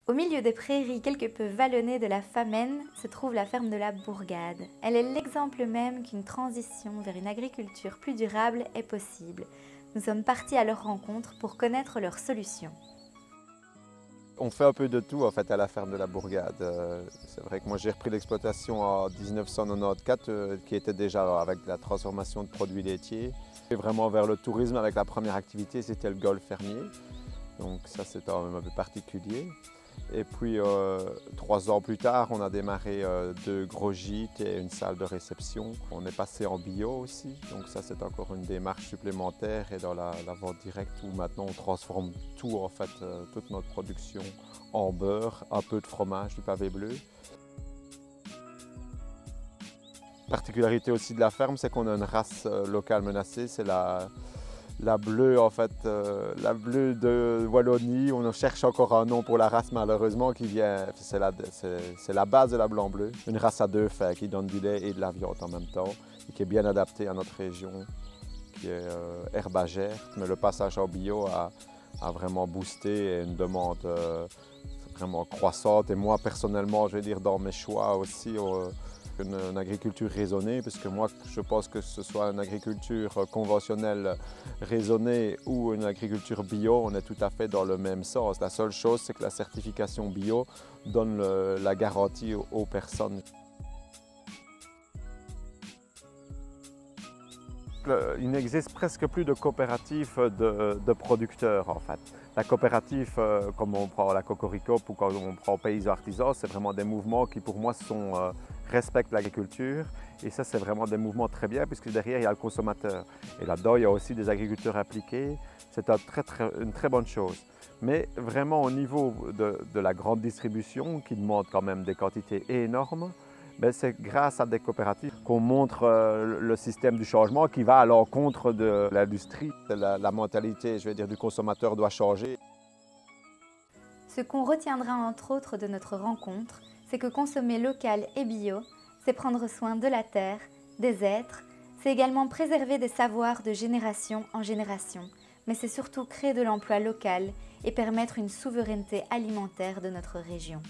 Au milieu des prairies quelque peu vallonnées de la Famenne se trouve la ferme de la Bourgade. Elle est l'exemple même qu'une transition vers une agriculture plus durable est possible. Nous sommes partis à leur rencontre pour connaître leurs solutions. On fait un peu de tout en fait à la ferme de la Bourgade. C'est vrai que moi j'ai repris l'exploitation en 1994 qui était déjà avec la transformation de produits laitiers. Et vraiment vers le tourisme avec la première activité c'était le golf fermier. Donc ça c'est quand même un peu particulier. Et puis 3 ans plus tard on a démarré 2 gros gîtes et une salle de réception. On est passé en bio aussi, donc ça c'est encore une démarche supplémentaire et dans la vente directe où maintenant on transforme tout en fait, toute notre production en beurre, un peu de fromage, du pavé bleu. La particularité aussi de la ferme, c'est qu'on a une race locale menacée, c'est la bleue en fait, la bleue de Wallonie. On cherche encore un nom pour la race malheureusement qui vient, c'est la base de la blanc-bleu. Une race à 2 fers qui donne du lait et de la viande en même temps et qui est bien adaptée à notre région, qui est herbagère. Mais le passage en bio a vraiment boosté et une demande vraiment croissante. Et moi personnellement, je vais dire dans mes choix aussi, une agriculture raisonnée, parce que moi je pense que ce soit une agriculture conventionnelle raisonnée ou une agriculture bio, on est tout à fait dans le même sens. La seule chose, c'est que la certification bio donne la garantie aux personnes. Il n'existe presque plus de coopératives de producteurs en fait. La coopérative, comme on prend la Cocorico ou comme on prend Paysans Artisans, c'est vraiment des mouvements qui pour moi respectent l'agriculture. Et ça, c'est vraiment des mouvements très bien puisque derrière, il y a le consommateur. Et là-dedans, il y a aussi des agriculteurs impliqués. C'est une très bonne chose. Mais vraiment au niveau de la grande distribution, qui demande quand même des quantités énormes, c'est grâce à des coopératives qu'on montre le système du changement qui va à l'encontre de l'industrie. La mentalité, je vais dire, du consommateur doit changer. Ce qu'on retiendra entre autres de notre rencontre, c'est que consommer local et bio, c'est prendre soin de la terre, des êtres, c'est également préserver des savoirs de génération en génération, mais c'est surtout créer de l'emploi local et permettre une souveraineté alimentaire de notre région.